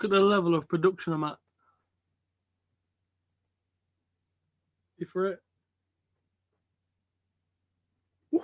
Look at the level of production I'm at. You for it? Woo.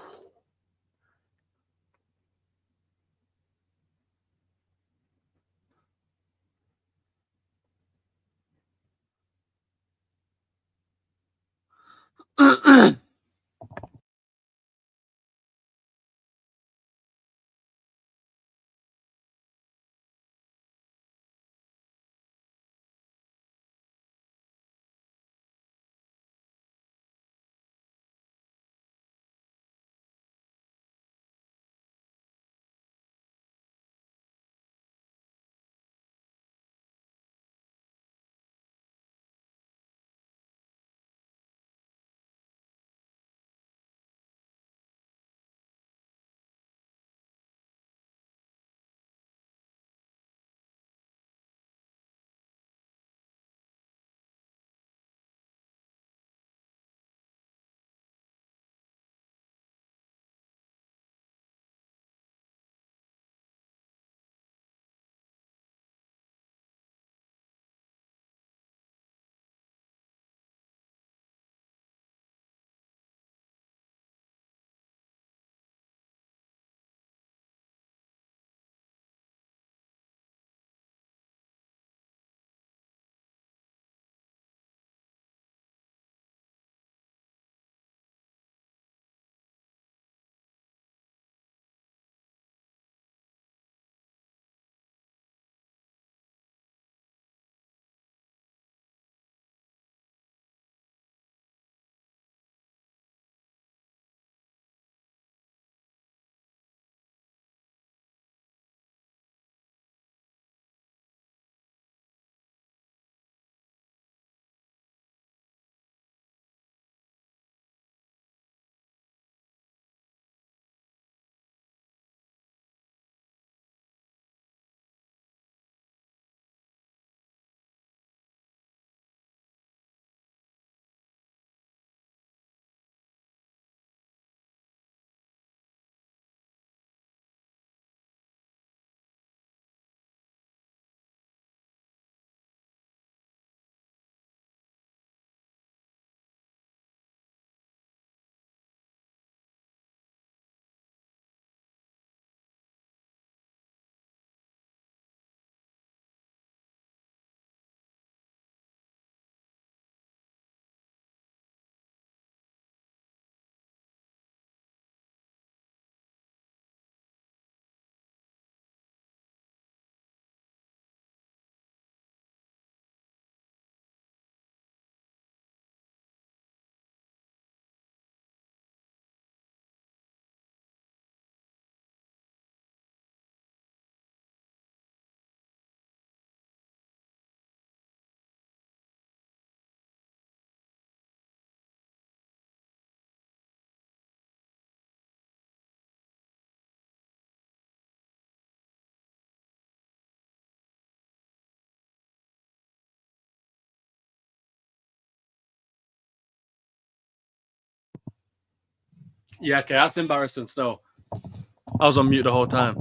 Yeah, okay, that's embarrassing still. I was on mute the whole time.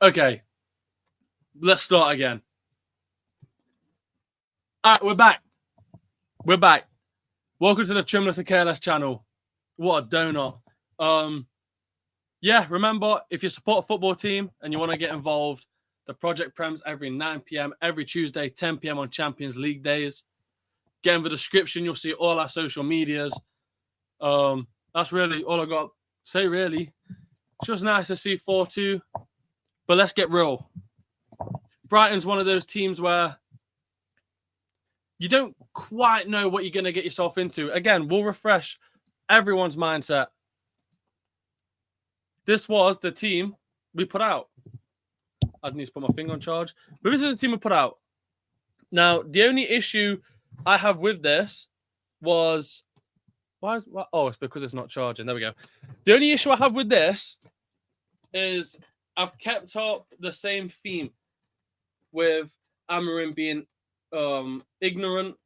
Okay, let's start again. All right, we're back. We're back. Welcome to the Trimless and KLS channel. What a donut. Yeah, remember, if you support a football team and you want to get involved, the Project Prems every 9 p.m. every Tuesday, 10 p.m. on Champions League days. Get in the description. You'll see all our social medias. That's really all I got to say, really. It's just nice to see 4-2. But let's get real. Brighton's one of those teams where you don't quite know what you're going to get yourself into. Again, we'll refresh everyone's mindset. This was the team we put out. I need to put my finger on charge. But this is the team we put out. Now, the only issue I have with this was... Oh, it's because it's not charging. There we go. The only issue I have with this is I've kept up the same theme with Amarin being ignorant,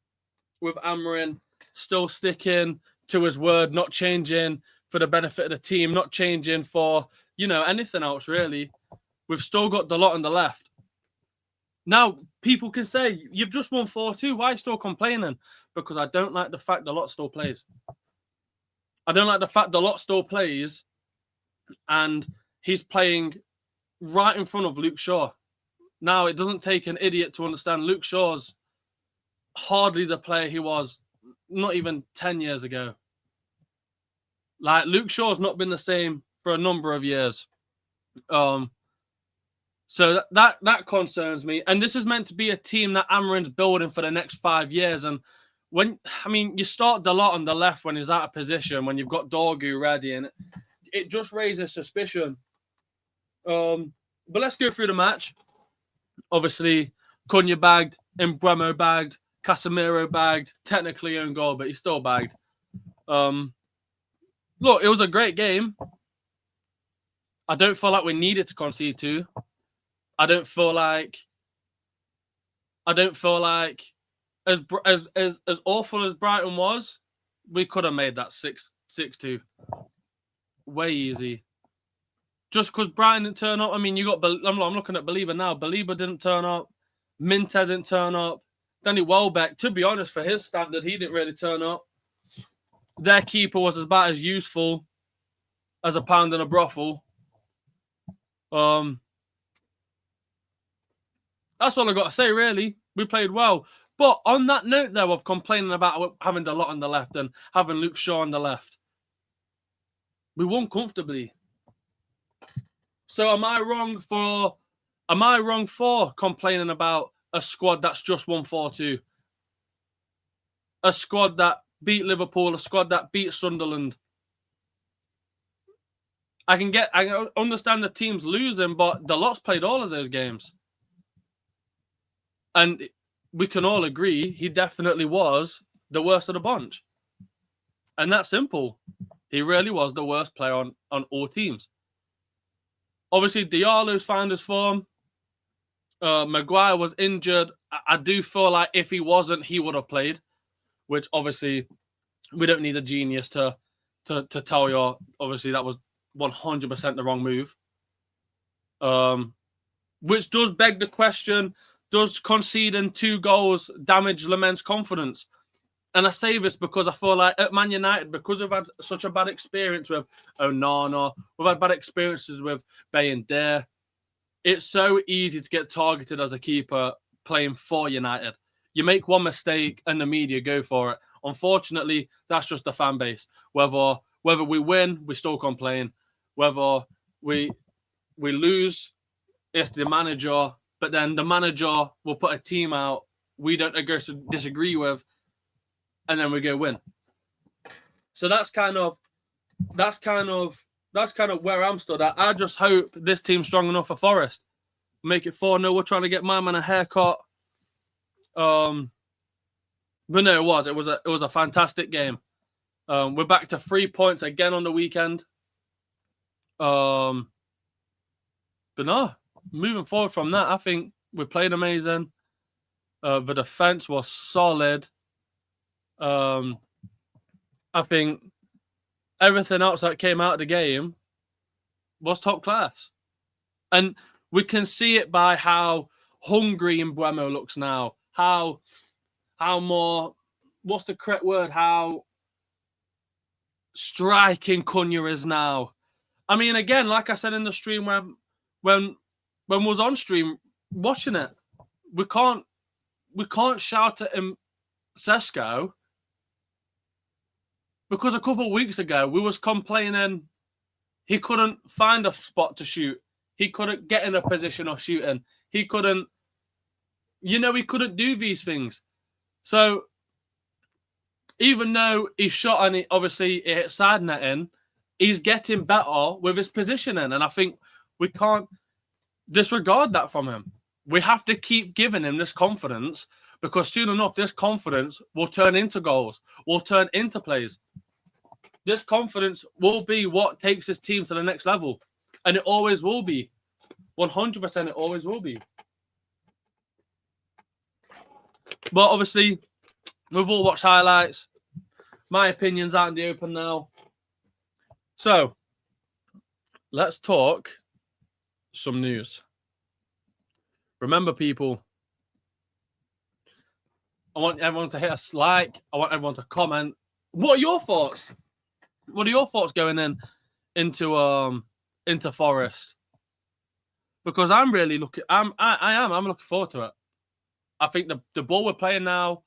with Amarin still sticking to his word, not changing for the benefit of the team, not changing for, anything else, really. We've still got Dalot on the left. Now, people can say, you've just won 4-2. Why are you still complaining? Because I don't like the fact the lot still plays. I don't like the fact the lot still plays and he's playing right in front of Luke Shaw. Now, it doesn't take an idiot to understand Luke Shaw's hardly the player he was not even 10 years ago. Like, Luke Shaw's not been the same for a number of years. So that concerns me. And this is meant to be a team that Amarin's building for the next 5 years. And you start the lot on the left when he's out of position, when you've got Dorgu ready, and it just raises suspicion. But let's go through the match. Obviously, Cunha bagged, Mbeumo bagged, Casemiro bagged, technically own goal, but he still bagged. Look, it was a great game. I don't feel like we needed to concede to. I don't feel like as awful as Brighton was, we could have made that 6-2 way easy. Just because Brighton didn't turn up. I mean, I'm looking at Belieber now. Belieber didn't turn up. Minter didn't turn up. Danny Welbeck, to be honest, for his standard, he didn't really turn up. Their keeper was about as useful as a pound in a brothel. That's all I got to say, really. We played well. But on that note, though, of complaining about having the lot on the left and having Luke Shaw on the left, we won comfortably. So am I wrong for complaining about a squad that's just won 4-2? A squad that beat Liverpool, a squad that beat Sunderland. I understand the team's losing, but the lot's played all of those games. And we can all agree he definitely was the worst of the bunch. And that's simple. He really was the worst player on all teams. Obviously, Diallo's found his form. Maguire was injured. I do feel like if he wasn't, he would have played. Which, obviously, we don't need a genius to tell you. Obviously, that was 100% the wrong move. Which does beg the question, does conceding 2 goals damage Lament's confidence? And I say this because I feel like at Man United, because we've had such a bad experience with Onana, we've had bad experiences with Bayindir, it's so easy to get targeted as a keeper playing for United. You make one mistake and the media go for it. Unfortunately, that's just the fan base. Whether we win, we still complain. Whether we lose, it's the manager. But then the manager will put a team out we don't disagree with, and then we go win. So that's kind of where I'm stood at. I just hope this team's strong enough for Forrest. Make it 4-0. We're trying to get my man a haircut. But no, it was a fantastic game. We're back to 3 points again on the weekend. But no, moving forward from that, I think we played amazing. The defense was solid. I think everything else that came out of the game was top class. And we can see it by how hungry Mbeumo looks now. How more, what's the correct word? How striking Cunha is now. I mean, again, like I said in the stream when we was on stream watching it, we can't shout at him, Sesko, because a couple of weeks ago we was complaining he couldn't find a spot to shoot. He couldn't get in a position of shooting. He couldn't do these things. So even though he shot and obviously it hit side netting, he's getting better with his positioning. And I think we can't disregard that from him. We have to keep giving him this confidence, because soon enough, this confidence will turn into goals, will turn into plays. This confidence will be what takes his team to the next level. And it always will be. 100% it always will be. But obviously, we've all watched highlights. My opinion's out in the open now. So, let's talk some news. Remember, people, I want everyone to hit us like. I want everyone to comment. What are your thoughts? What are your thoughts going into Forrest? Because I'm really looking. I'm looking forward to it. I think the ball we're playing now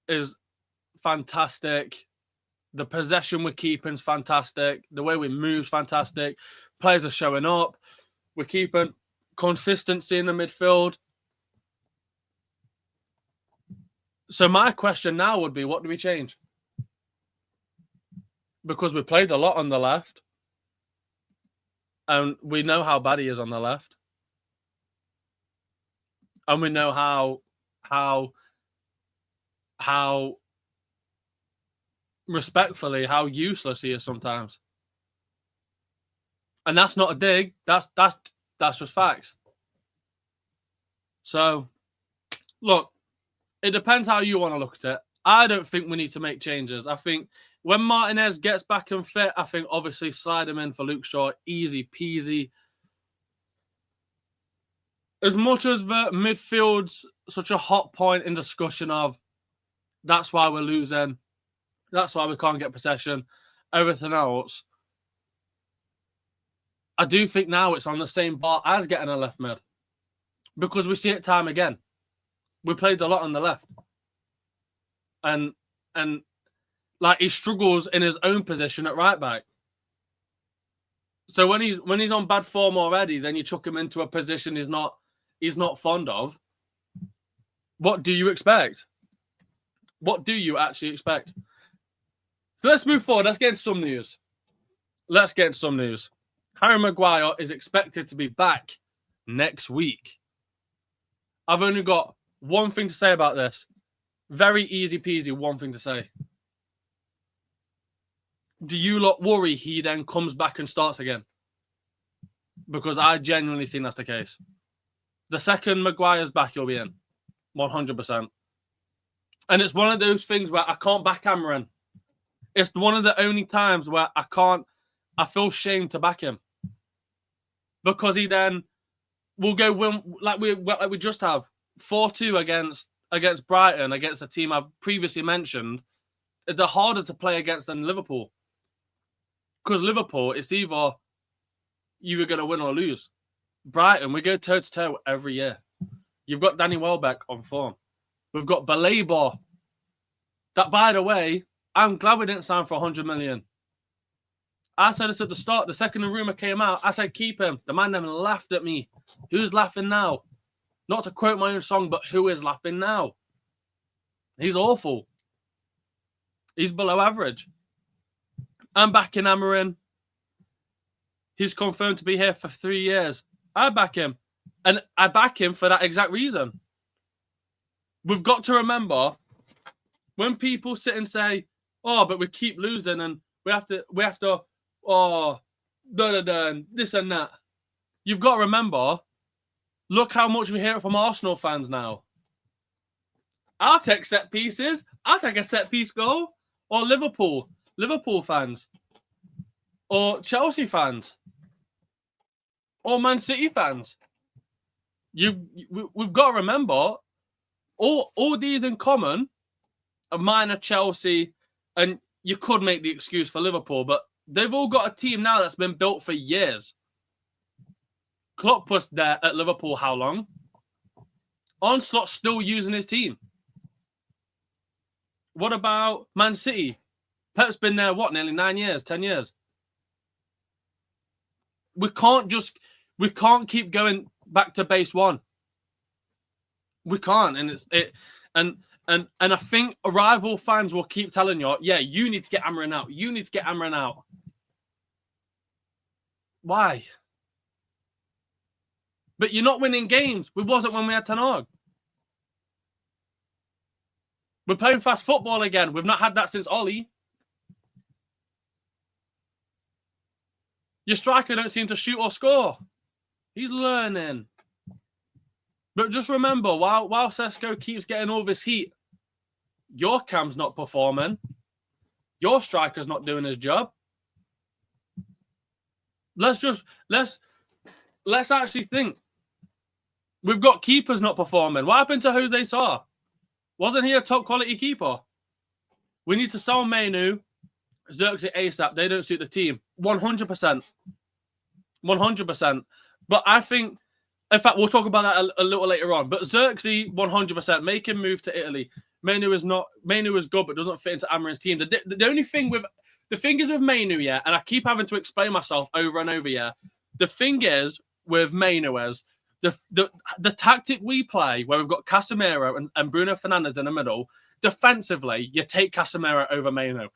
is fantastic. The possession we're keeping is fantastic. The way we move is fantastic. Players are showing up. We're keeping consistency in the midfield. So my question now would be, what do we change? Because we played a lot on the left. And we know how bad he is on the left. And we know how respectfully, how useless he is sometimes. And that's not a dig. That's just facts. So, look, it depends how you want to look at it. I don't think we need to make changes. I think when Martinez gets back and fit, I think obviously slide him in for Luke Shaw, easy peasy. As much as the midfield's such a hot point in discussion of that's why we're losing, that's why we can't get possession, everything else, I do think now it's on the same bar as getting a left mid. Because we see it time again. We played a lot on the left. And like he struggles in his own position at right back. So when he's on bad form already, then you chuck him into a position he's not fond of. What do you expect? What do you actually expect? So let's move forward. Let's get into some news. Harry Maguire is expected to be back next week. I've only got one thing to say about this. Very easy peasy, one thing to say. Do you lot worry he then comes back and starts again? Because I genuinely think that's the case. The second Maguire's back, he'll be in. 100%. And it's one of those things where I can't back Amarin. It's one of the only times where I feel shame to back him. Because he then will go win, like we just have 4-2 against Brighton, against a team I've previously mentioned. They're harder to play against than Liverpool. Because Liverpool, it's either you were going to win or lose. Brighton, we go toe-to-toe every year. You've got Danny Welbeck on form. We've got Baleba. That, by the way, I'm glad we didn't sign for 100 million. I said this at the start. The second the rumour came out, I said, keep him. The man then laughed at me. Who's laughing now? Not to quote my own song, but who is laughing now? He's awful. He's below average. I'm backing Amarin. He's confirmed to be here for 3 years. I back him. And I back him for that exact reason. We've got to remember, when people sit and say, oh, but we keep losing and we have to, oh, this and that. You've got to remember, look how much we hear it from Arsenal fans now. I'll take set pieces. I'll take a set piece goal. Or Liverpool fans. Or Chelsea fans. Or Man City fans. We've got to remember, all these in common are minor Chelsea, and you could make the excuse for Liverpool, but they've all got a team now that's been built for years. Klopp was there at Liverpool how long? Onslaught's still using his team. What about Man City? Pep's been there, nearly 9 years, 10 years. We can't keep going back to base one. We can't, and I think rival fans will keep telling you, yeah, you need to get Amarin out. You need to get Amarin out. Why? But you're not winning games. We wasn't when we had Ten Hag. We're playing fast football again. We've not had that since Ollie. Your striker don't seem to shoot or score. He's learning. But just remember, while Sesko keeps getting all this heat, your Cam's not performing. Your striker's not doing his job. Let's actually think. We've got keepers not performing. What happened to Jose Sarr? Wasn't he a top quality keeper? We need to sell Mainu, Xerxes ASAP. They don't suit the team. 100%. 100%. But I think, in fact, we'll talk about that a little later on. But Xerxes, 100%. Make him move to Italy. Mainu is good, but doesn't fit into Amarin's team. The only thing with the thing is with Mainu, yeah, and I keep having to explain myself over and over, yeah. The thing is with Mainu is the tactic we play, where we've got Casemiro and Bruno Fernandes in the middle. Defensively, you take Casemiro over Mainu.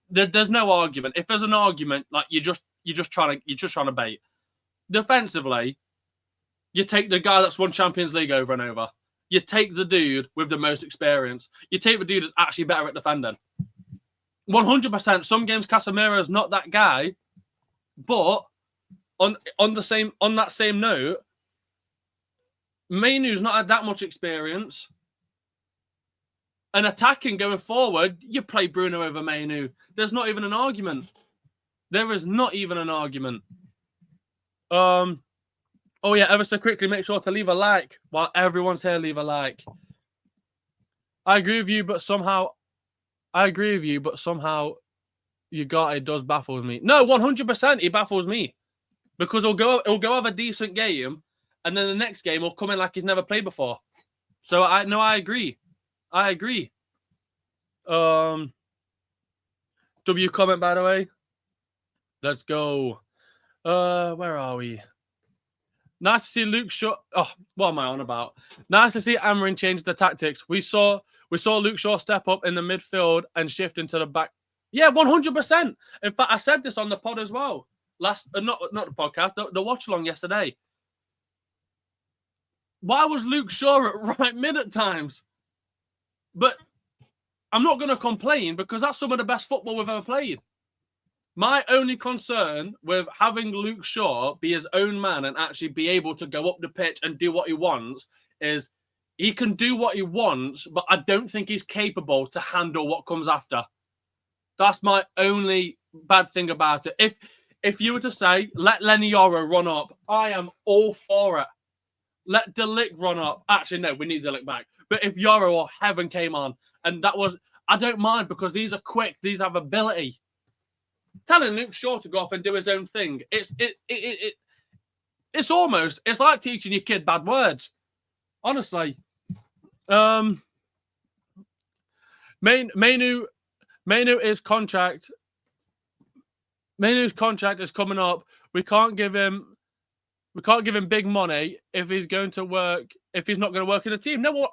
There's no argument. If there's an argument, like you're just trying to bait. Defensively, you take the guy that's won Champions League over and over. You take the dude with the most experience. You take the dude that's actually better at defending. 100%. Some games Casemiro is not that guy, but on that same note, Mainu's not had that much experience. And attacking going forward, you play Bruno over Mainu. There's not even an argument. There is not even an argument. Oh yeah, ever so quickly, make sure to leave a like. While everyone's here, leave a like. I agree with you, but somehow Ugarte does baffles me. No, 100% he baffles me. Because he'll go have a decent game, and then the next game he'll come in like he's never played before. So I agree. I agree. W comment, by the way. Let's go. Where are we? Nice to see Luke Shaw. Oh, what am I on about? Nice to see Amarin change the tactics. We saw Luke Shaw step up in the midfield and shift into the back. Yeah, 100%. In fact, I said this on the pod as well. Not the podcast, the watch along yesterday. Why was Luke Shaw at right mid at times? But I'm not going to complain because that's some of the best football we've ever played. My only concern with having Luke Shaw be his own man and actually be able to go up the pitch and do what he wants is he can do what he wants, but I don't think he's capable to handle what comes after. That's my only bad thing about it. If you were to say, let Lenny Yoro run up, I am all for it. Let De Ligt run up. Actually, no, we need De Ligt back. But if Yoro or Heaven came on, and that was, I don't mind because these are quick, these have ability. Telling Luke Shaw to go off and do his own thing, it's like teaching your kid bad words. Honestly. Mainu's contract is coming up. We can't give him big money if he's going to work. If he's not going to work in a team, no,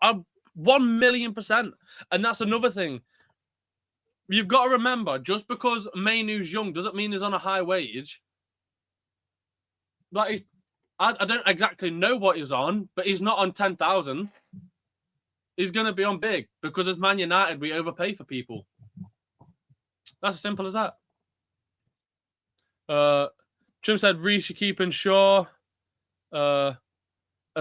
1,000,000%. And that's another thing. You've got to remember, just because Mainu's young doesn't mean he's on a high wage. Like, I don't exactly know what he's on, but he's not on 10,000. He's going to be on big because as Man United, we overpay for people. That's as simple as that. Trim said, Reece, you're keeping Shaw. As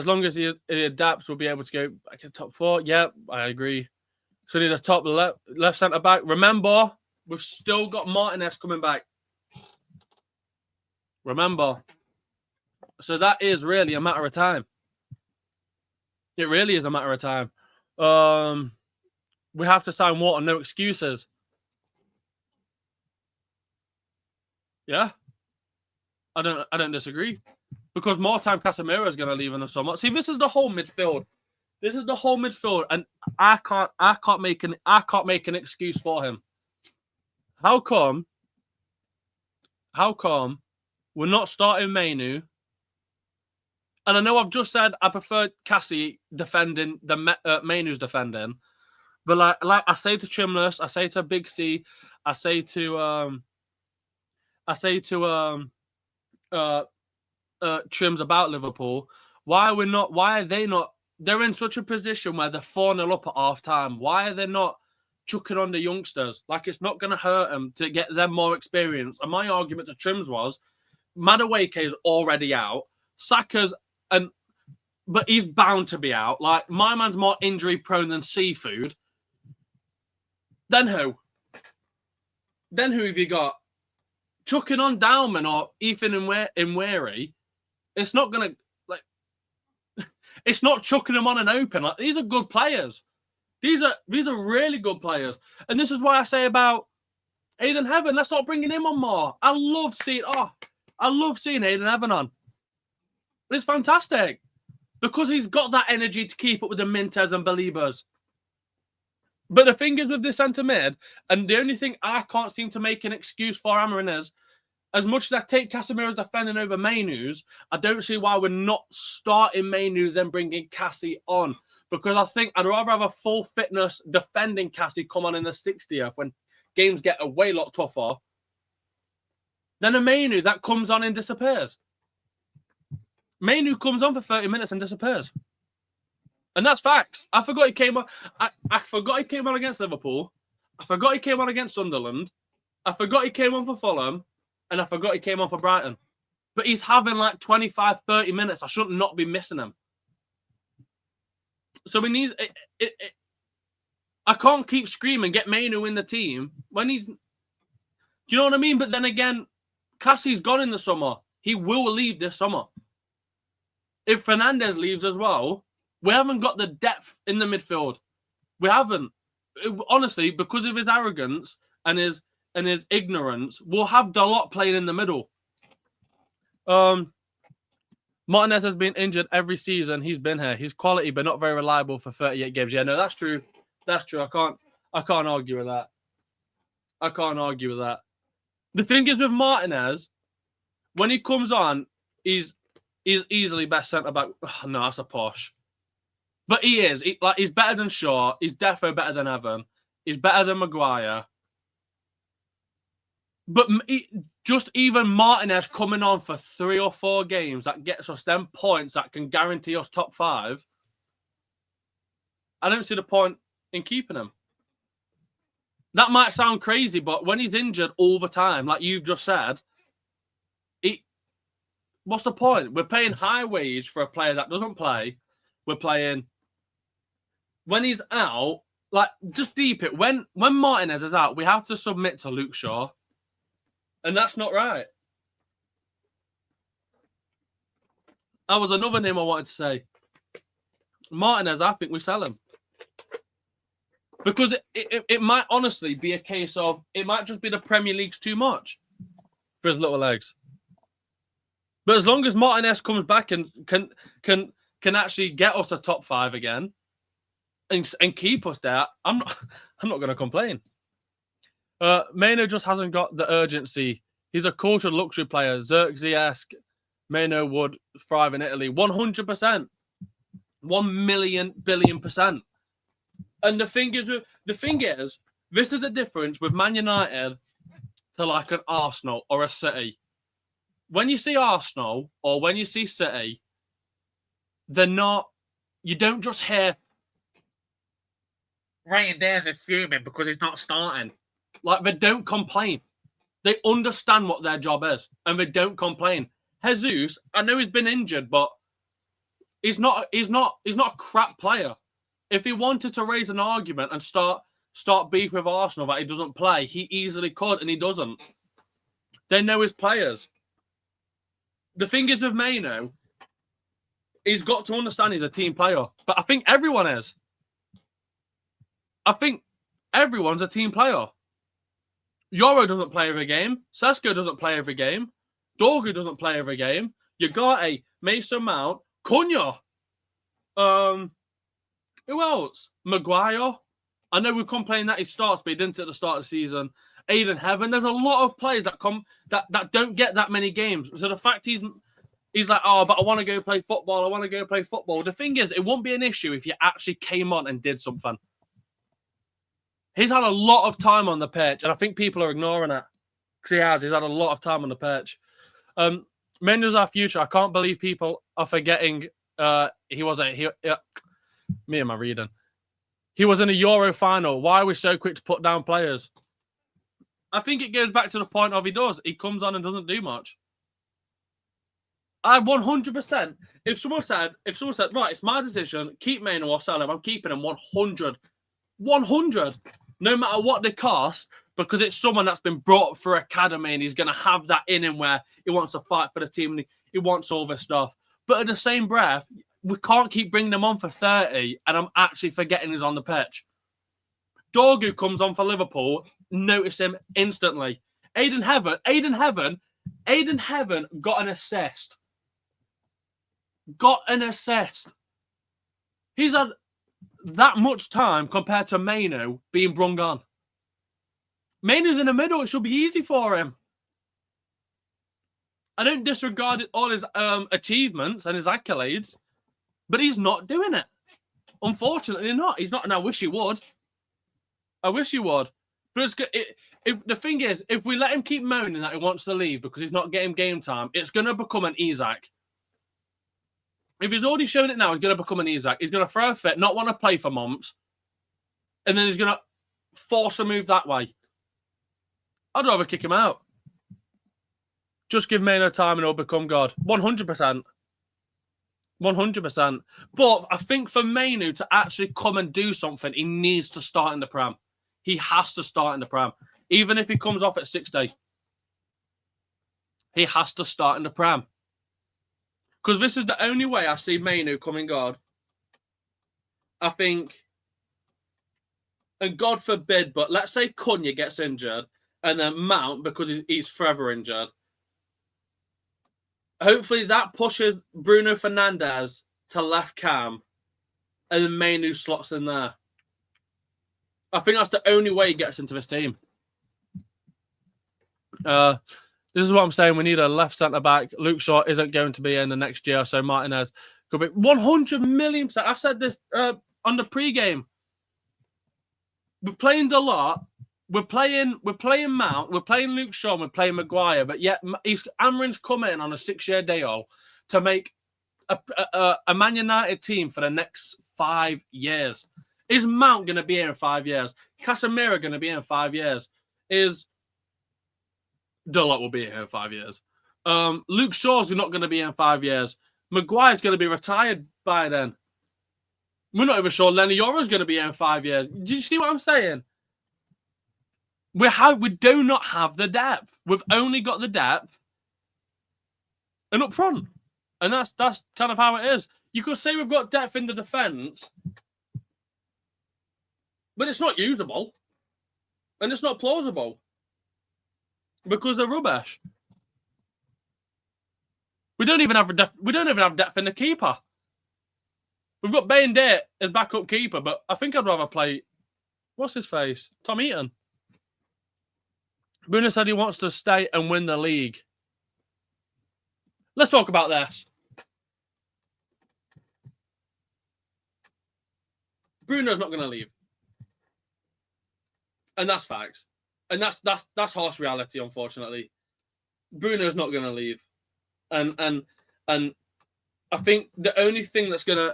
long as he adapts, we'll be able to go back to top 4. Yep, I agree. So we need a top left centre back. Remember, we've still got Martinez coming back. Remember. So that is really a matter of time. It really is a matter of time. We have to sign Water, no excuses. Yeah. I don't disagree. Because more time Casemiro is going to leave in the summer. See, this is the whole midfield. This is the whole midfield, and I can't make an excuse for him. How come we're not starting Mainu? And I know I've just said I prefer Cassie defending the Mainu's defending, but like I say to Trimless, I say to Big C, I say to Trims about Liverpool. Why are they not? They're in such a position where they're 4-0 up at half time. Why are they not chucking on the youngsters? Like, it's not going to hurt them to get them more experience. And my argument to Trims was, Madueke is already out. Saka's, but he's bound to be out. Like, my man's more injury prone than seafood. Then who? Then who have you got? Chucking on Dowman or Ethan and Wary, it's not going to, like, It's not chucking them on and open. Like, these are good players. These are really good players. And this is why I say about Aiden Heaven, let's start bringing him on more. I love seeing Aiden Heaven on. It's fantastic. Because he's got that energy to keep up with the Minters and Beliebers. But the thing is with this centre mid, and the only thing I can't seem to make an excuse for Amarin is, as much as I take Casemiro's defending over Mainu's, I don't see why we're not starting Mainu then bringing Cassie on. Because I think I'd rather have a full fitness defending Cassie come on in the 60th when games get a way lot tougher than a Mainu that comes on and disappears. Mainu comes on for 30 minutes and disappears. And that's facts. I forgot he came on. I forgot he came on against Liverpool. I forgot he came on against Sunderland. I forgot he came on for Fulham. And I forgot he came on for Brighton. But he's having like 25, 30 minutes. I shouldn't not be missing him. So we need... I can't keep screaming, get Mainu in the team when he's... Do you know what I mean? But then again, Cassie's gone in the summer. He will leave this summer. If Fernandes leaves as well, we haven't got the depth in the midfield. We haven't. Honestly, because of his arrogance and his ignorance, we'll have Dalot playing in the middle. Martinez has been injured every season he's been here. He's quality, but not very reliable for 38 games. Yeah, no, that's true. That's true. I can't argue with that. I can't argue with that. The thing is with Martinez, when he comes on, he's easily best centre back. Oh, no, that's a posh. But he is. He's better than Shaw. He's definitely better than Evan. He's better than Maguire. But just even Martinez coming on for 3 or 4 games that gets us them points that can guarantee us top 5. I don't see the point in keeping him. That might sound crazy, but when he's injured all the time, like you've just said, what's the point? We're paying high wage for a player that doesn't play. We're playing... When he's out, like, just deep it. When Martinez is out, we have to submit to Luke Shaw. And that's not right. That was another name I wanted to say. Martinez, I think we sell him. Because it might honestly be a case of, it might just be the Premier League's too much for his little legs. But as long as Martinez comes back and can actually get us a top 5 again and keep us there, I'm not going to complain. Maino just hasn't got the urgency. He's a cultured luxury player. Xerxes-esque. Maino would thrive in Italy. 100%. 1 million billion %. And the thing is, this is the difference with Man United to like an Arsenal or a City. When you see Arsenal or when you see City, they're not... You don't just hear Ryan Dares is fuming because he's not starting. Like, they don't complain. They understand what their job is, and they don't complain. Jesus, I know he's been injured, but he's not a crap player. If he wanted to raise an argument and start beef with Arsenal that he doesn't play, he easily could, and he doesn't. They know his players. The thing is with Maino, he's got to understand he's a team player. But I think everyone is. I think everyone's a team player. Yoro doesn't play every game. Sesko doesn't play every game. Dorgu doesn't play every game. Ugarte, Mason Mount, Cunha. Who else? Maguire. I know we're complaining that he starts, but he didn't at the start of the season. Aiden Heaven. There's a lot of players that don't get that many games. So the fact he's like, oh, but I want to go play football. I want to go play football. The thing is, it won't be an issue if you actually came on and did something. He's had a lot of time on the pitch, and I think people are ignoring it. Because he has. He's had a lot of time on the pitch. Mendo's our future. I can't believe people are forgetting he was me and my reading. He was in a Euro final. Why are we so quick to put down players? I think it goes back to the point of he does. He comes on and doesn't do much. I 100%. If someone said, right, it's my decision, keep Maino or sell him, I'm keeping him 100. 100. No matter what they cost, because it's someone that's been brought up for academy and he's going to have that in him where he wants to fight for the team and he wants all this stuff. But in the same breath, we can't keep bringing him on for 30, and I'm actually forgetting he's on the pitch. Dorgu comes on for Liverpool, notice him instantly. Aiden Heaven got an assist. He's had that much time compared to Mainu being brung on. Mainu's in the middle. It should be easy for him. I don't disregard all his achievements and his accolades, but he's not doing it. Unfortunately not. He's not, and I wish he would. But the thing is, if we let him keep moaning that he wants to leave because he's not getting game time, it's going to become an Isaac. If he's already shown it now, he's going to become an Isaac. He's going to throw a fit, not want to play for months, and then he's going to force a move that way. I'd rather kick him out. Just give Maino time and he'll become God. 100%. 100%. But I think for Mainu to actually come and do something, he needs to start in the Prem. He has to start in the Prem. Even if he comes off at 60. He has to start in the Prem. Because this is the only way I see Mainu coming God. I think, and God forbid, but let's say Cunha gets injured and then Mount, because he's forever injured. Hopefully that pushes Bruno Fernandes to left cam and then Mainu slots in there. I think that's the only way he gets into this team. This is what I'm saying. We need a left centre-back. Luke Shaw isn't going to be in the next year, so Martinez could be 100 million%. I said this on the pre-game. We're playing a lot. We're playing Mount. We're playing Luke Shaw. We're playing Maguire. But yet Amarin's come in on a 6-year deal to make a Man United team for the next 5 years. Is Mount going to be here in 5 years? Casemiro going to be here in 5 years? Is Dulot will be here in 5 years? Luke Shaw's not going to be here in 5 years. Maguire's going to be retired by then. We're not even sure Lenny Yoro's going to be here in 5 years. Do you see what I'm saying? We do not have the depth. We've only got the depth and up front. And that's kind of how it is. You could say we've got depth in the defence, but it's not usable. And it's not plausible. Because they're rubbish. We don't even have depth in the keeper. We've got Bain Day as backup keeper, but I think I'd rather play, what's his face? Tom Eaton. Bruno said he wants to stay and win the league. Let's talk about this. Bruno's not going to leave. And that's facts. And that's harsh reality, unfortunately. Bruno's not going to leave. And I think the only thing that's going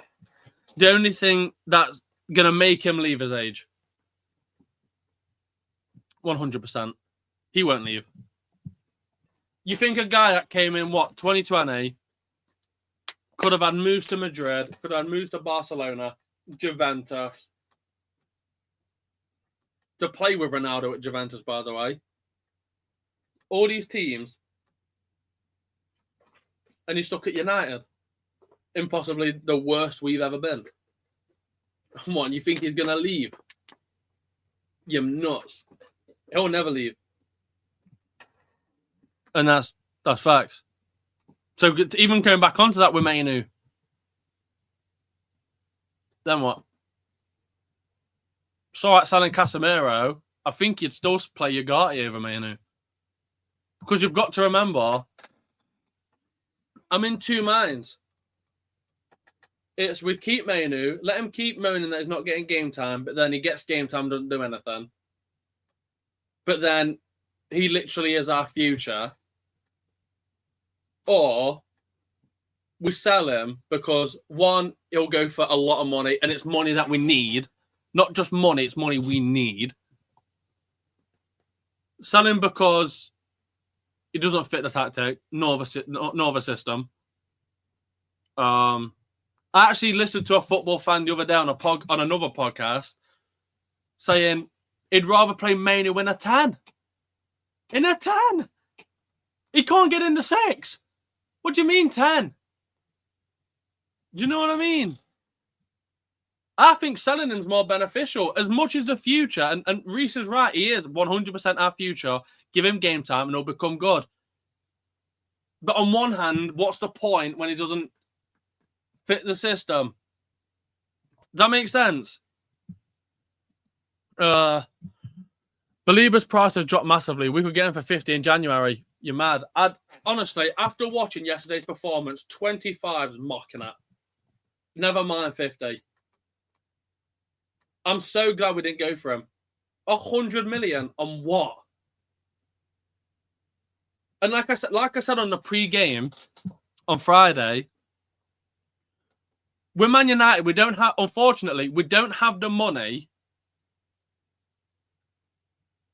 to make him leave his age. 100%. He won't leave. You think a guy that came in, 2020, could have had moves to Madrid, could have had moves to Barcelona, Juventus, to play with Ronaldo at Juventus, by the way. All these teams. And he's stuck at United. Impossibly the worst we've ever been. What, you think he's going to leave? You're nuts. He'll never leave. And that's facts. So even going back onto that with Mainu. Then what? So at selling Casemiro, I think you'd still play Ugarte over Mainu. Because you've got to remember, I'm in two minds. It's we keep Mainu, let him keep moaning that he's not getting game time, but then he gets game time, doesn't do anything. But then he literally is our future. Or we sell him because, one, he'll go for a lot of money, and it's money that we need. Not just money, it's money we need. Sell him because he doesn't fit the tactic, nor the system. I actually listened to a football fan the other day on another podcast saying he'd rather play Mainu in a 10. In a 10! He can't get into 6. What do you mean 10? Do you know what I mean? I think selling him's more beneficial. As much as the future, and Reese is right, he is 100% our future. Give him game time and he'll become good. But on one hand, what's the point when he doesn't fit the system? Does that make sense? Belieber's price has dropped massively. We could get him for 50 in January. You're mad. Honestly, after watching yesterday's performance, 25 is mocking it. Never mind 50. I'm so glad we didn't go for him. 100 million on what? And like I said on the pre-game on Friday, with Man United, unfortunately, we don't have the money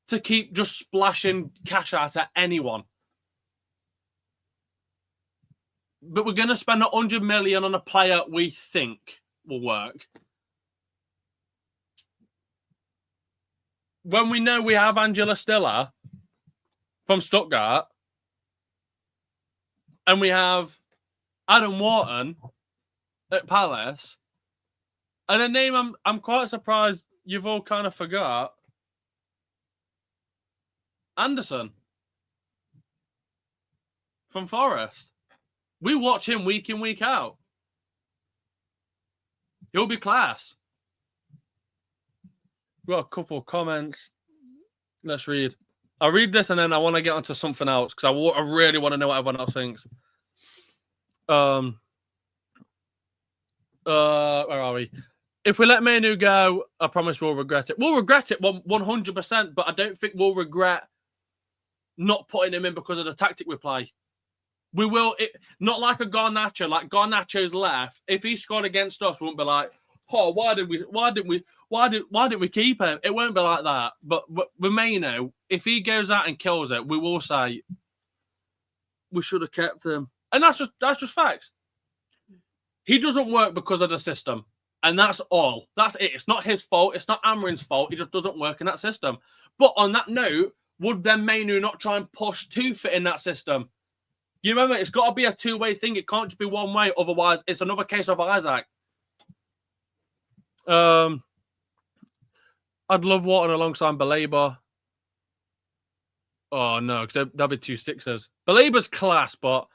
to keep just splashing cash out at anyone. But we're going to spend 100 million on a player we think will work. When we know we have Angela Stiller from Stuttgart, and we have Adam Wharton at Palace, and a name I'm quite surprised you've all kind of forgot, Anderson from Forrest. We watch him week in, week out. He'll be class. We've got a couple of comments. Let's read. I'll read this and then I want to get onto something else because I really want to know what everyone else thinks. Where are we? If we let Manu go, I promise we'll regret it. We'll regret it 100%, but I don't think we'll regret not putting him in because of the tactic we play. We will, not like a Garnacho. Like Garnacho's left. If he scored against us, we won't be like, oh, why didn't we keep him? It won't be like that. But with Manu, if he goes out and kills it, we will say we should have kept him. And that's just facts. He doesn't work because of the system. And that's all. That's it. It's not his fault. It's not Amarin's fault. He just doesn't work in that system. But on that note, would then Manu not try and push to fit in that system? You remember, it's got to be a two-way thing. It can't just be one way. Otherwise, it's another case of Isaac. I'd love Wharton alongside Belabor. Oh, no, because that'd be 2 6s. Belabor's class, but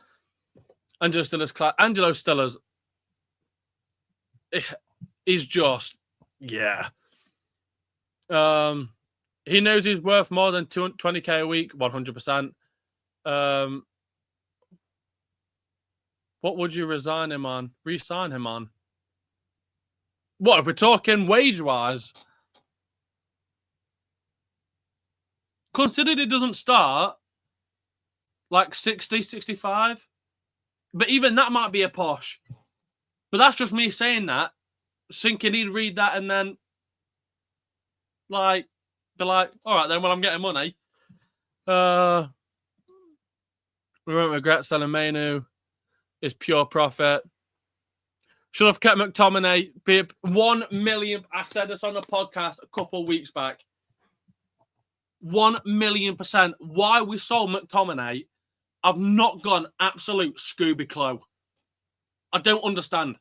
Angelo Stiller's class. Angelo Stiller's... He's just... Yeah. He knows he's worth more than 20k a week, 100%. What would you re-sign him on? What, if we're talking wage-wise? Considered it doesn't start like 60, 65. But even that might be a push. But that's just me saying that. Thinking he'd read that and then be like, all right then, well, I'm getting money. We won't regret selling Manu. It's pure profit. Should have kept McTominay. Be 1 million. I said this on the podcast a couple of weeks back. 1,000,000%. Why we sold McTominay, I've not gone absolute Scooby Clo. I don't understand.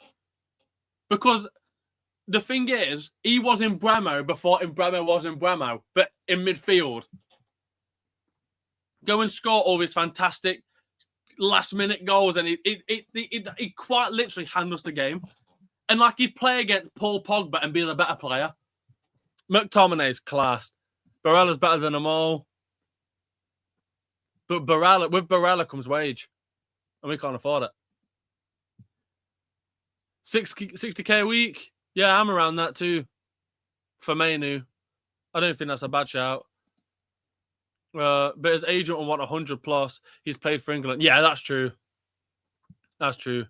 Because the thing is, he was in Bremo before Bremo was in Bremo, but in midfield. Go and score all these fantastic last-minute goals, and he quite literally handles the game. And like he'd play against Paul Pogba and be the better player. McTominay's class. Barella's better than them all. But with Barella comes wage. And we can't afford it. 60k a week? Yeah, I'm around that too. For Manu. I don't think that's a bad shout. But his agent will want 100 plus. He's played for England. Yeah, that's true. That's true.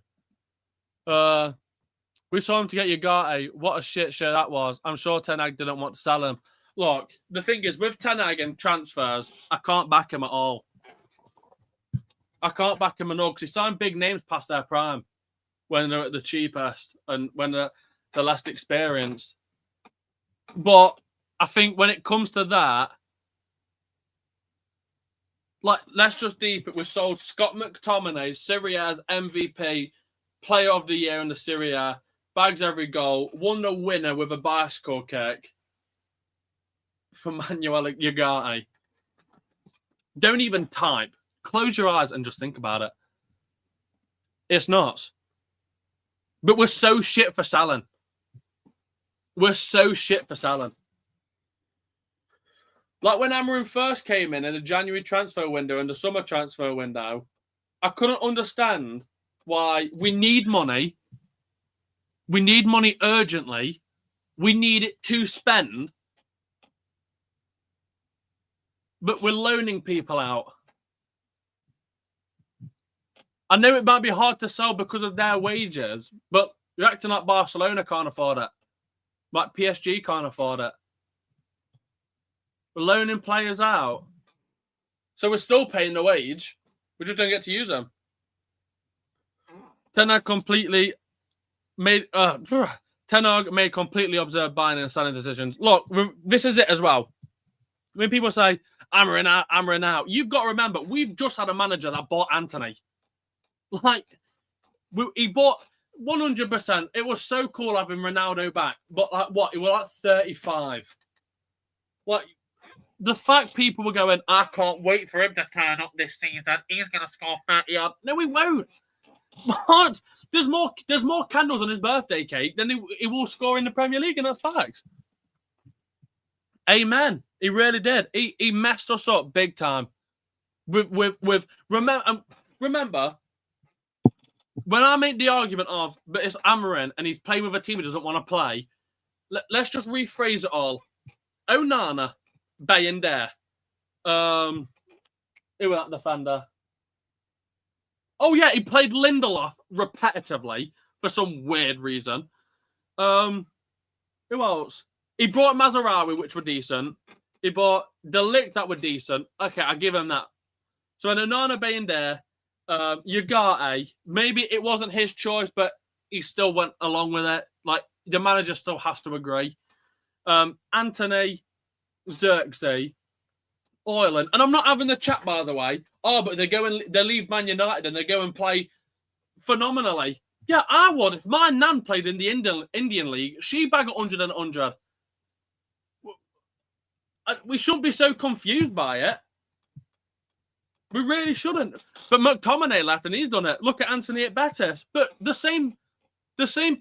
We saw him to get Ugarte. What a shit show that was. I'm sure Ten Hag didn't want to sell him. Look, the thing is, with Ten Hag and transfers, I can't back him at all. I can't back him at all because he signed big names past their prime when they're at the cheapest and when they're the less experienced. But I think when it comes to that, like, let's just deep it. We sold Scott McTominay, Serie A's MVP, player of the year in the Serie A, bags every goal, won the winner with a bicycle kick for Manuel Ugarte. Don't even type. Close your eyes and just think about it. It's nuts. But we're so shit for selling. We're so shit for selling. Like when Amarin first came in the January transfer window and the summer transfer window, I couldn't understand why we need money. We need money urgently. We need it to spend. But we're loaning people out. I know it might be hard to sell because of their wages, but you're acting like Barcelona can't afford it. Like PSG can't afford it. We're loaning players out. So we're still paying the wage. We just don't get to use them. Ten Hag made completely absurd buying and selling decisions. Look, this is it as well. When people say, Amarin out, you've got to remember, we've just had a manager that bought Anthony. Like, he bought 100%. It was so cool having Ronaldo back. But, like, what? He was like 35. Like, the fact people were going, I can't wait for him to turn up this season. He's going to score 30 yards. No, he won't. What? There's more candles on his birthday cake than he will score in the Premier League, and that's facts. Amen. He really did. He messed us up big time. Remember, when I make the argument of, but it's Amarin and he's playing with a team he doesn't want to play, let's just rephrase it all. Onana, Bayender, who was that defender? Oh, yeah, he played Lindelof repetitively for some weird reason. Who else? He brought Mazarawi, which were decent. He bought De Ligt that were decent. Okay, I give him that. So an Onana, Bayender, Ugarte, maybe it wasn't his choice, but he still went along with it. Like, the manager still has to agree. Anthony, Xerxes, Ireland, and I'm not having the chat, by the way. Oh, but they leave Man United and they go and play phenomenally. Yeah, I would. If my nan played in the Indian League, she'd bag 100 and 100. We shouldn't be so confused by it. We really shouldn't. But McTominay left and he's done it. Look at Anthony at Betis. But the same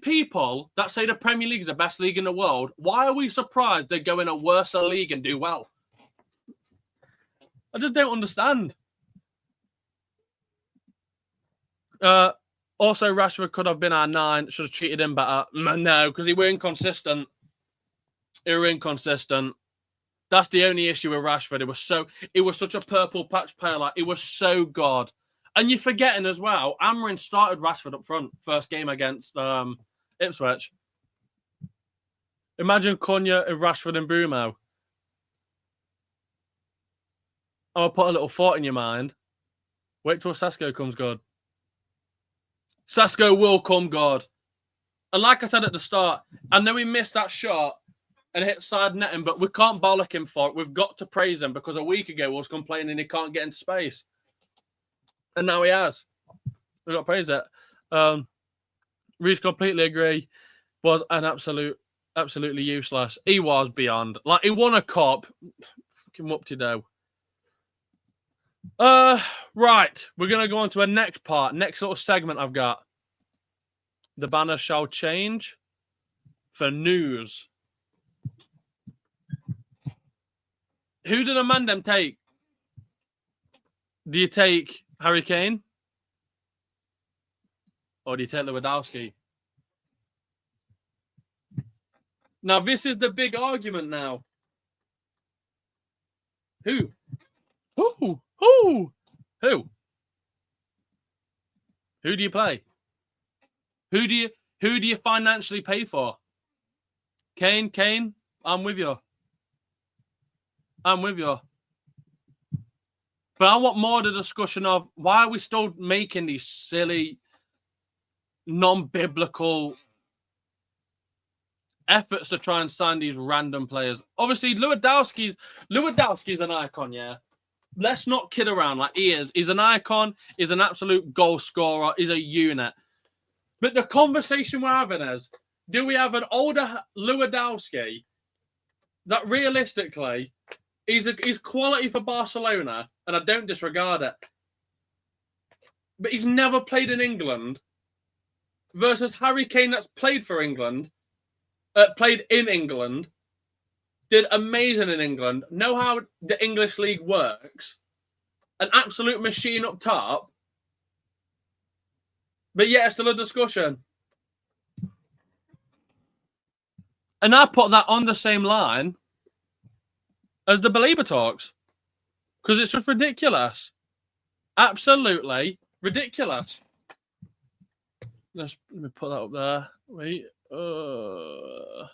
people that say the Premier League is the best league in the world, why are we surprised they go in a worse league and do well? I just don't understand. Also, Rashford could have been our 9. Should have treated him better. No, because he were inconsistent. That's the only issue with Rashford. It was such a purple patch player. Like, it was so good. And you're forgetting as well, Amarin started Rashford up front, first game against Ipswich. Imagine Cunha, Rashford and Brumo. I'll put a little thought in your mind. Wait till Sasko comes good. Sasko will come good. And like I said at the start, I know he missed that shot and hit side netting, but we can't bollock him for it. We've got to praise him because a week ago he was complaining he can't get into space. And now he has. We've got to praise it. Reece completely agree. Was an absolutely useless. He was beyond. Like, he won a cup. Fucking whoop-de-do. Right. We're going to go on to a next part. Next little segment I've got. The banner shall change for news. Who did Amandem take? Do you take Harry Kane? Or do you take Lewandowski? Now, this is the big argument now. Who? Who do you play? Who do you financially pay for? Kane, I'm with you. But I want more of the discussion of why are we still making these silly, non-biblical efforts to try and sign these random players. Obviously, Lewandowski's an icon, yeah. Let's not kid around like he is. He's an icon. He's an absolute goal scorer. He's a unit. But the conversation we're having is, do we have an older Lewandowski that realistically is quality for Barcelona, and I don't disregard it, but he's never played in England, versus Harry Kane that's played for England, played in England, did amazing in England, know how the English league works, an absolute machine up top, but yet it's still a discussion. And I put that on the same line as the Belieber talks, because it's just ridiculous. Absolutely ridiculous. Let me put that up there. Wait. Oh.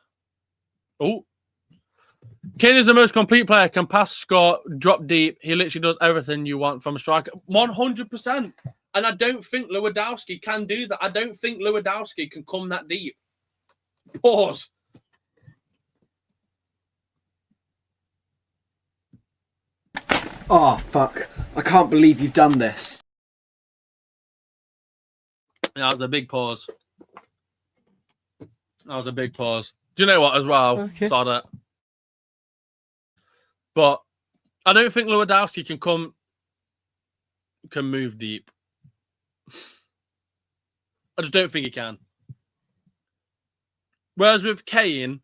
Kane is the most complete player. Can pass, score, drop deep. He literally does everything you want from a striker. 100%. And I don't think Lewandowski can do that. I don't think Lewandowski can come that deep. Pause. Oh, fuck. I can't believe you've done this. That was a big pause. That was a big pause. Do you know what as well? Okay. Saw that. But I don't think Lewandowski can move deep. I just don't think he can. Whereas with Kane,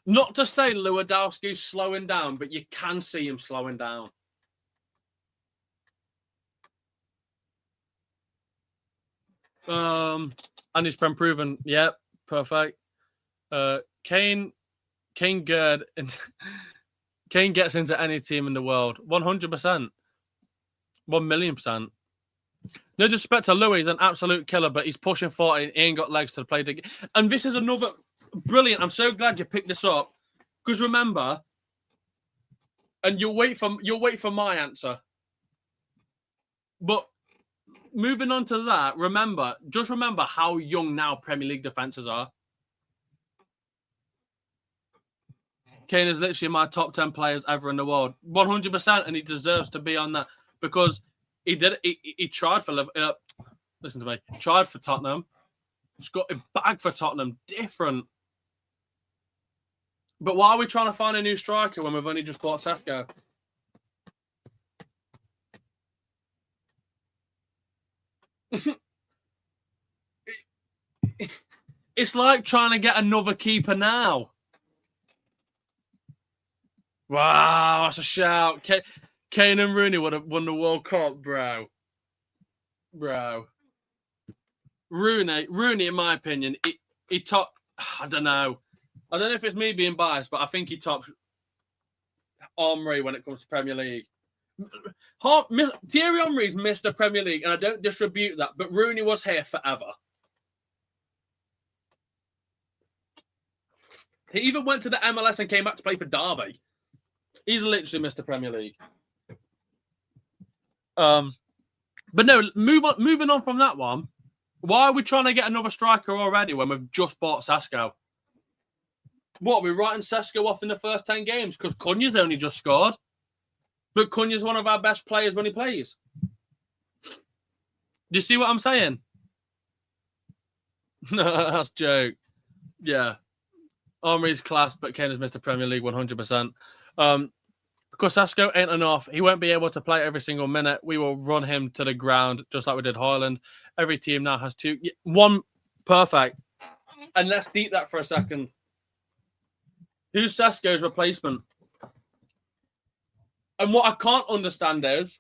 not to say Lewandowski's slowing down, but you can see him slowing down. And he's been proven. Yep, perfect. Kane good, and Kane gets into any team in the world. 100%. 1,000,000%. No disrespect to Louis, he's an absolute killer, but he's pushing 40 and he ain't got legs to play the game. And this is another brilliant. I'm so glad you picked this up. Because remember, and you'll wait for my answer. But moving on to that, just remember how young now Premier League defences are. Kane is literally my top 10 players ever in the world. 100%, and he deserves to be on that because he did. He tried for listen to me. Tried for Tottenham. He's got a bag for Tottenham. Different. But why are we trying to find a new striker when we've only just bought Sesko? It's like trying to get another keeper now. Wow, that's a shout. Kane and Rooney would have won the World Cup, bro. Rooney, in my opinion, he topped. I don't know if it's me being biased, but I think he tops Henry when it comes to Premier League. Thierry Henry's missed the Premier League, and I don't distribute that, but Rooney was here forever. He even went to the MLS and came back to play for Derby. He's literally missed the Premier League. But no, moving on from that one. Why are we trying to get another striker already when we've just bought Sesko? What, we're writing Sesko off in the first 10 games because Cunha's only just scored? But Cunha's one of our best players when he plays. Do you see what I'm saying? That's a joke. Yeah. Henry's class, but Kane has missed the Premier League 100%. Because Sesko ain't enough. He won't be able to play every single minute. We will run him to the ground, just like we did Haaland. Every team now has one perfect. And let's deep that for a second. Who's Sesko's replacement? And what I can't understand is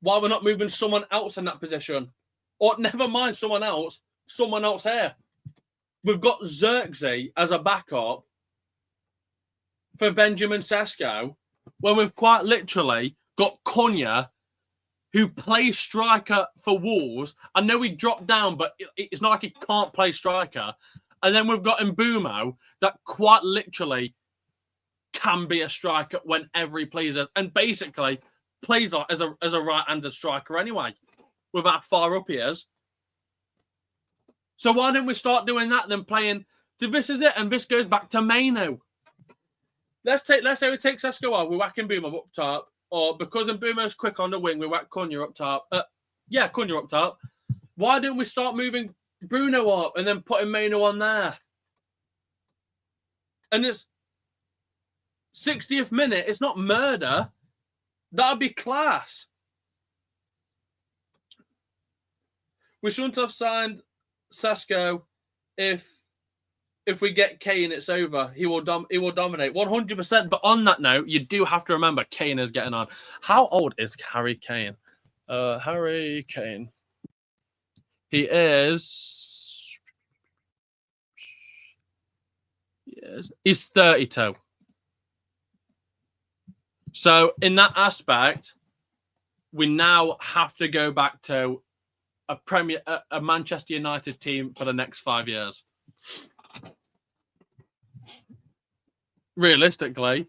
why we're not moving someone else in that position. Or never mind someone else here. We've got Xerxes as a backup for Benjamin Sesko, when we've quite literally got Cunha, who plays striker for Wolves. I know he dropped down, but it's not like he can't play striker. And then we've got Mbeumo that quite literally can be a striker whenever he plays it, and basically plays as a right-handed striker anyway, with how far up he is. So why don't we start doing that then playing? This is it, and this goes back to Maino. Let's say we take Sesko out, we whack Mbeumo up top, or because Mbeumo's quick on the wing, we whack Cunha up top. Cunha up top. Why don't we start moving Bruno up and then putting Maino on there. And it's 60th minute. It's not murder. That'd be class. We shouldn't have signed Sesko if we get Kane, it's over. He will dominate 100%. But on that note, you do have to remember Kane is getting on. How old is Harry Kane? Harry Kane. He is. Yes, he's 32. So in that aspect, we now have to go back to a Manchester United team for the next 5 years. Realistically,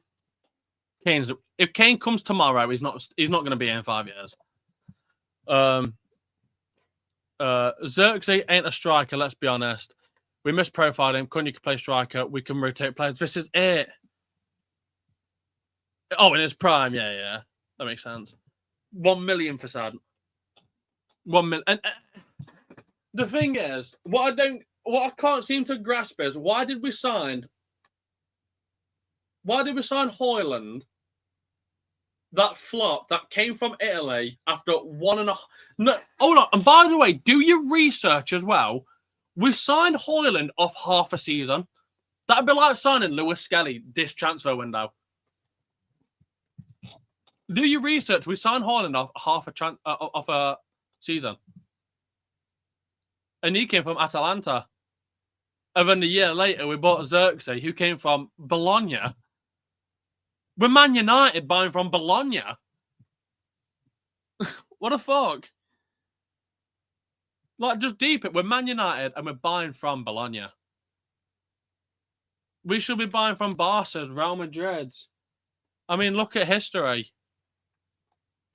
if Kane comes tomorrow, he's not going to be in 5 years. Xerxes ain't a striker, let's be honest. We misprofiled him. Cunha can play striker. We can rotate players. This is it. Oh, in his prime, yeah. That makes sense. 1 million%. 1 million. And the thing is, what I can't seem to grasp is why did we sign Højlund? That flop that came from Italy after 1.5. No, hold on. And by the way, do your research as well. We signed Højlund off half a season. That'd be like signing Lewis Skelly this transfer window. Do your research. We signed Højlund off off a season, and he came from Atalanta. And then a year later, we bought Xerxes, who came from Bologna. We're Man United buying from Bologna. What the fuck? Like, just deep it. We're Man United and we're buying from Bologna. We should be buying from Barca's, Real Madrid's. I mean, look at history.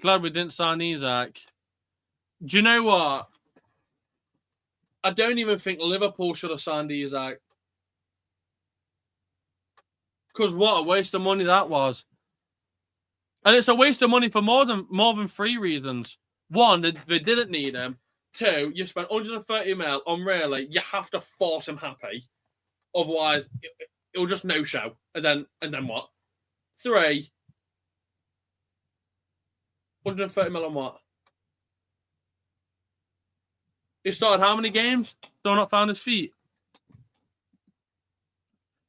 Glad we didn't sign Isak. Do you know what? I don't even think Liverpool should have signed Isak. Because what a waste of money that was. And it's a waste of money for more than 3 reasons. 1, they didn't need him. 2, you spent 130 mil on really, you have to force him happy. Otherwise, it'll just no-show. And then what? 3, 130 mil on what? He started how many games? Still not found his feet.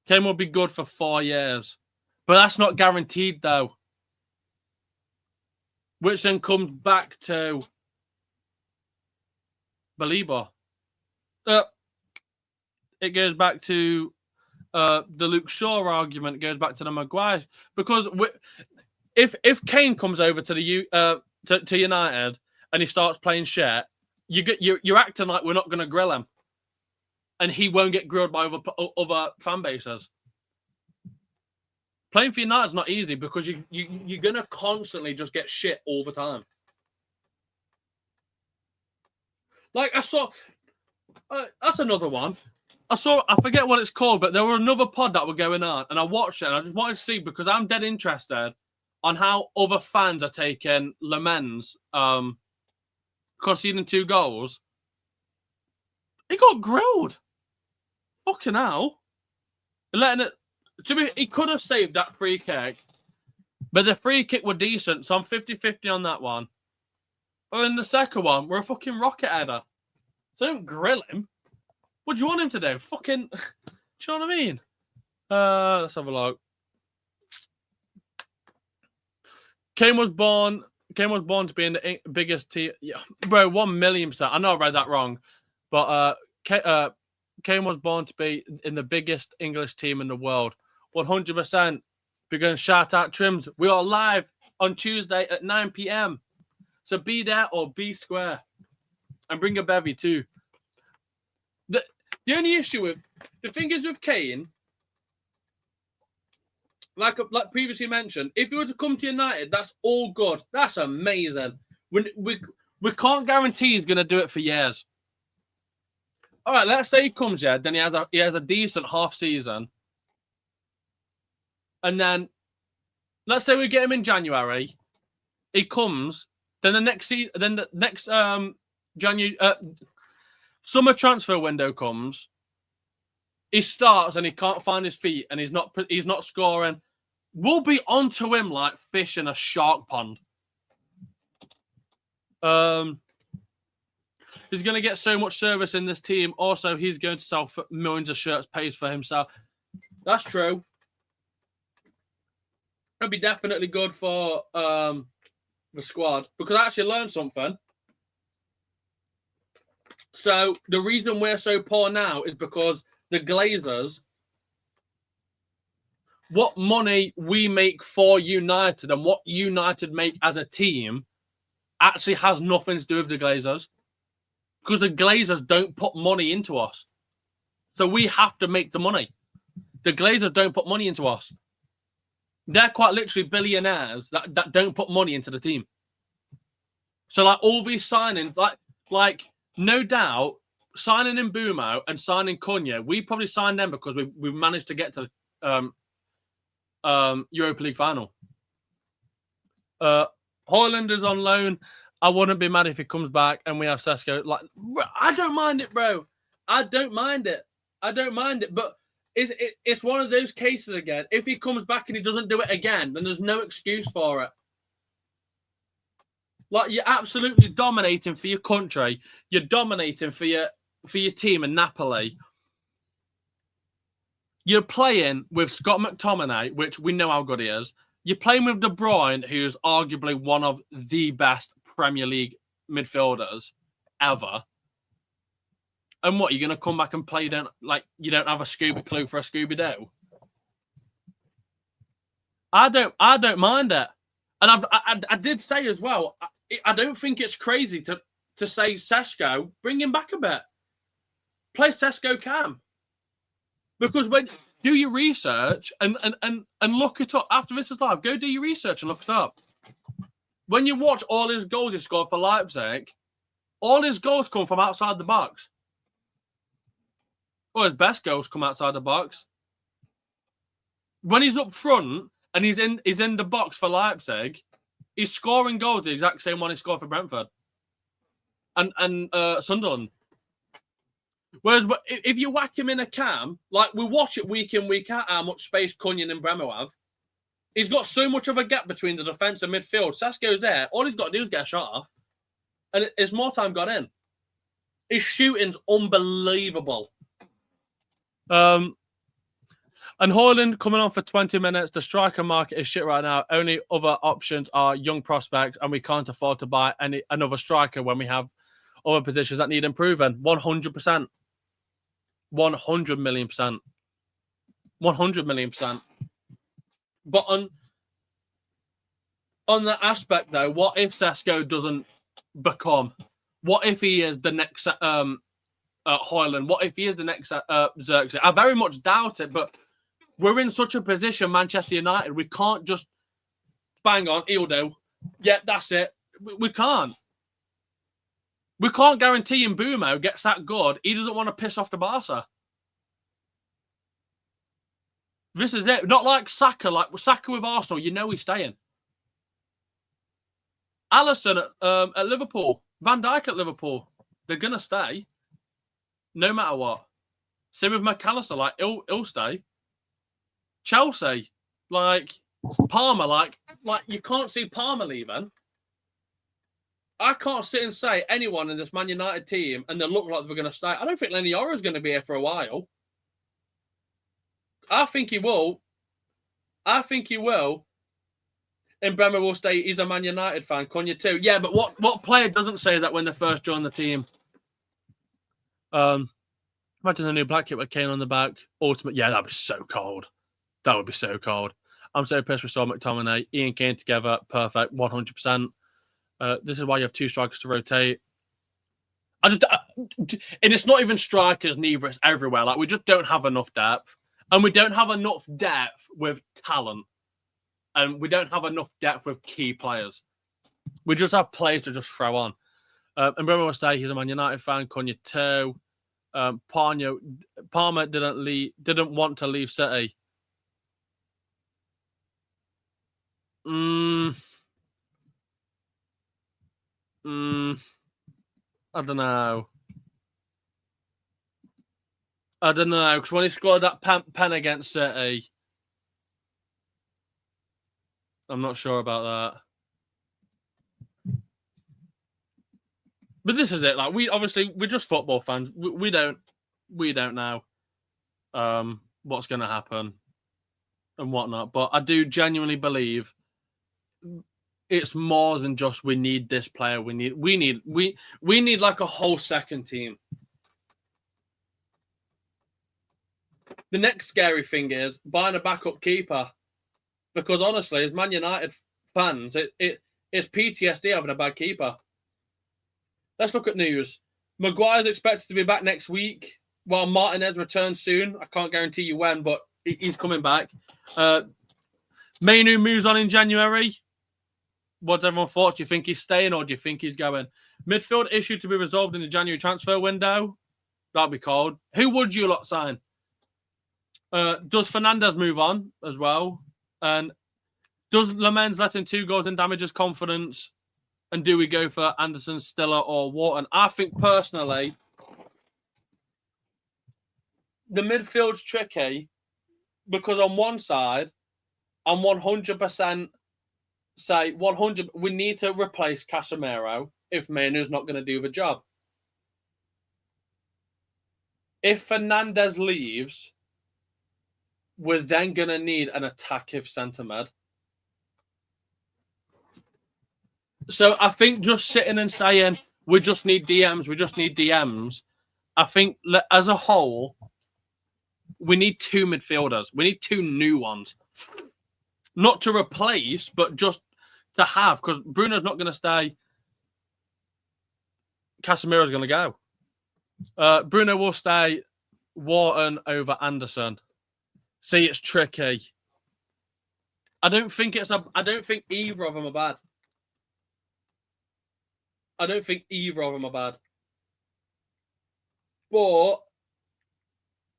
Kane will be good for 4 years. But that's not guaranteed, though. Which then comes back to Belieber. It goes back to the Luke Shaw argument. It goes back to the Maguire. Because if Kane comes over to to United and he starts playing shit, you're acting like we're not going to grill him. And he won't get grilled by other fan bases. Playing for United is not easy because you're going to constantly just get shit all the time. Like, I saw... that's another one. I forget what it's called, but there were another pod that were going on, and I watched it, and I just wanted to see, because I'm dead interested on how other fans are taking Le Mans conceding 2 goals. He got grilled. Fucking hell. Letting it... he could have saved that free kick, but the free kick were decent, so I'm 50-50 on that one. But in the second one, we're a fucking rocket header. So don't grill him. What do you want him to do? Fucking... do you know what I mean? Let's have a look. Kane was born to be in the biggest team. Yeah, bro, 1,000,000%. I know I read that wrong. But Kane was born to be in the biggest English team in the world. 100%. We're going to shout out Trims. We are live on Tuesday at 9 p.m. So be there or be square. And bring a bevy too. The only issue with... The thing is with Kane, like previously mentioned, if he were to come to United, that's all good. That's amazing. We can't guarantee he's going to do it for years. All right, let's say he comes here, then he has a decent half season. And then, let's say we get him in January. He comes, then the next January... Summer transfer window comes. He starts and he can't find his feet and he's not scoring. We'll be onto him like fish in a shark pond. He's going to get so much service in this team. Also, he's going to sell millions of shirts, pays for himself. That's true. It'll be definitely good for the squad because I actually learned something. So the reason we're so poor now is because the Glazers, what money we make for United and what United make as a team actually has nothing to do with the Glazers. Because the Glazers don't put money into us. So we have to make the money. The Glazers don't put money into us. They're quite literally billionaires that don't put money into the team. So like all these signings, like no doubt, signing in Bumo and signing Cunha, we probably signed them because we managed to get to Europa League final. Højlund is on loan. I wouldn't be mad if he comes back and we have Sesko. Like, I don't mind it, bro. I don't mind it. But it's one of those cases again. If he comes back and he doesn't do it again, then there's no excuse for it. Like, you're absolutely dominating for your country. You're dominating for your team in Napoli. You're playing with Scott McTominay, which we know how good he is. You're playing with De Bruyne, who's arguably one of the best Premier League midfielders ever. And what, you're going to come back and play you don't have a Scooby clue for a Scooby-Doo? I don't mind it. And I did say as well, I don't think it's crazy to say Sesko, bring him back a bit. Play Sesko Cam. Because when do your research and look it up. After this is live, go do your research and look it up. When you watch all his goals he scored for Leipzig, all his goals come from outside the box. Well, his best goals come outside the box. When he's up front and he's in the box for Leipzig, he's scoring goals the exact same one he scored for Brentford and Sunderland. Whereas if you whack him in a cam, like we watch it week in, week out, how much space Cunha and Bremo have. He's got so much of a gap between the defence and midfield. Sesko's there. All he's got to do is get a shot off. And it's more time got in. His shooting's unbelievable. And Højlund coming on for 20 minutes. The striker market is shit right now. Only other options are young prospects, and we can't afford to buy another striker when we have other positions that need improving. 100%. 100 million %. 100 million %. But on that aspect, though, what if Sesko doesn't become? What if he is the next Højlund? What if he is the next Xerxes? I very much doubt it, but we're in such a position, Manchester United, we can't just bang on, he'll do. Yeah, that's it. We can't. We can't guarantee Mbumo gets that good. He doesn't want to piss off the Barca. This is it. Not like Saka. Like Saka with Arsenal, you know he's staying. Alisson at Liverpool. Van Dijk at Liverpool. They're going to stay. No matter what. Same with McAllister. Like, he'll stay. Chelsea. Like, Palmer. Like you can't see Palmer leaving. I can't sit and say anyone in this Man United team and they look like they're going to stay. I don't think Lenny Yoro is going to be here for a while. I think he will. And Bremer will stay. He's a Man United fan. Cunha too. Yeah, but what player doesn't say that when they first join the team? Imagine the new black kit with Kane on the back. Ultimate. Yeah, that'd be so cold. That would be so cold. I'm so pissed we saw McTominay, Ian Kane together. Perfect. 100%. This is why you have two strikers to rotate. And it's not even strikers, neither. It's everywhere. Like, we just don't have enough depth. And we don't have enough depth with talent. And we don't have enough depth with key players. We just have players to just throw on. And Bremer will stay. He's a Man United fan. Cunha too. Palmer didn't want to leave City. I don't know. I don't know, because when he scored that pen against City, I'm not sure about that. But this is it. Like we're just football fans. We don't know what's going to happen and whatnot. But I do genuinely believe it's more than just we need this player. We need like a whole second team. The next scary thing is buying a backup keeper, because honestly, as Man United fans, it's PTSD having a bad keeper. Let's look at news. Maguire's expected to be back next week, while Martinez returns soon. I can't guarantee you when, but he's coming back. Mainu moves on in January. What's everyone thought? Do you think he's staying or do you think he's going? Midfield issue to be resolved in the January transfer window. That'd be cold. Who would you lot sign? Does Fernandez move on as well? And does Lamens let in 2 goals and damage his confidence? And do we go for Anderson, Stiller, or Wharton? I think personally, the midfield's tricky because on one side, I'm 100% say 100. We need to replace Casemiro if Mainoo's not going to do the job. If Fernandez leaves, we're then going to need an attacking centre mid. So I think just sitting and saying we just need DMs, I think as a whole, we need 2 midfielders. We need 2 new ones. Not to replace, but just to have, because Bruno's not going to stay. Casemiro's going to go. Bruno will stay. Wharton over Anderson. See, it's tricky. I don't think either of them are bad. But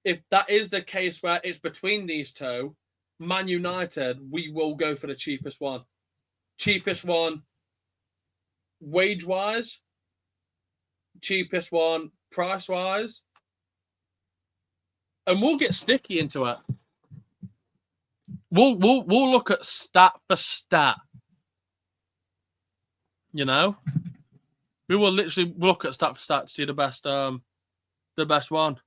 if that is the case where it's between these two, Man United, we will go for the cheapest one. Cheapest one wage-wise. Cheapest one price-wise. And we'll get sticky into it. We'll look at stat for stat. You know? We will literally look at stat for stat to see the best one.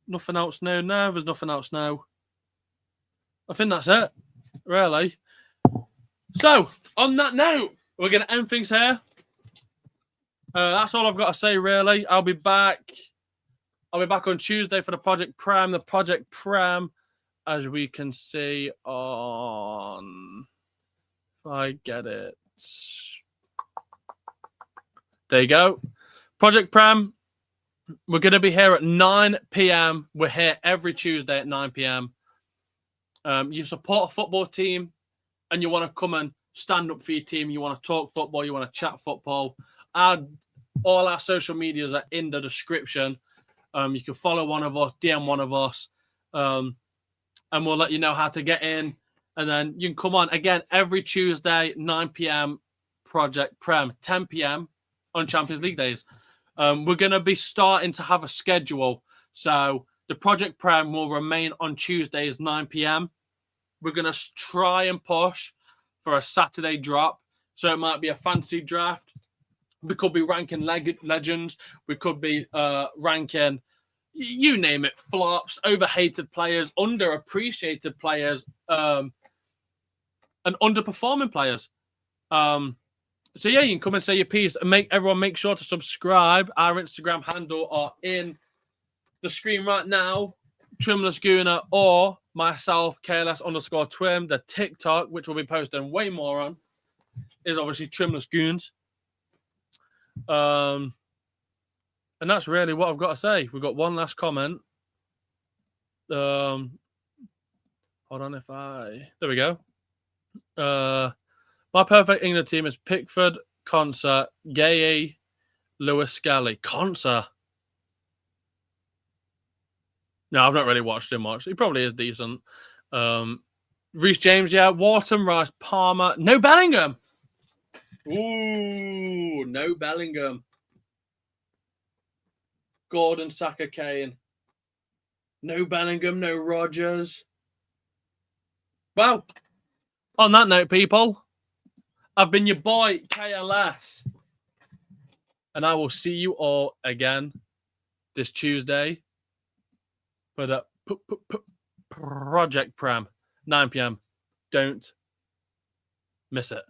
Nothing else new. No, there's nothing else new. I think that's it, really. So, on that note, we're going to end things here. That's all I've got to say, really. I'll be back on Tuesday for the Project Prem. The Project Prem, as we can see on... If I get it. There you go. Project Prem. We're going to be here at 9 p.m. We're here every Tuesday at 9 p.m. You support a football team and you want to come and stand up for your team. You want to talk football. You want to chat football. All our social medias are in the description. You can follow one of us, DM one of us, and we'll let you know how to get in. And then you can come on again every Tuesday, 9 p.m. Project Prem, 10 p.m. on Champions League days. We're going to be starting to have a schedule. So the Project Prem will remain on Tuesdays, 9 p.m. We're going to try and push for a Saturday drop. So it might be a fantasy draft. We could be ranking legends. We could be ranking, you name it, flops, overhated players, underappreciated players, and underperforming players. So yeah, you can come and say your piece and make sure to subscribe. Our Instagram handle are in the screen right now. Trimless Gooner or myself, KLS_Twim. The TikTok, which we'll be posting way more on, is obviously Trimless Goons. And that's really what I've got to say. We've got one last comment. Hold on, there we go. My perfect England team is Pickford, Konsa, Gay, Lewis Skelly. Konsa. No, I've not really watched him much. He probably is decent. Reece James, yeah. Wharton, Rice, Palmer. No Bellingham. Ooh, no Bellingham. Gordon, Saka, Kane. No Bellingham, no Rodgers. Well, on that note, people, I've been your boy, KLS. And I will see you all again this Tuesday for the Project Prem, 9 p.m. Don't miss it.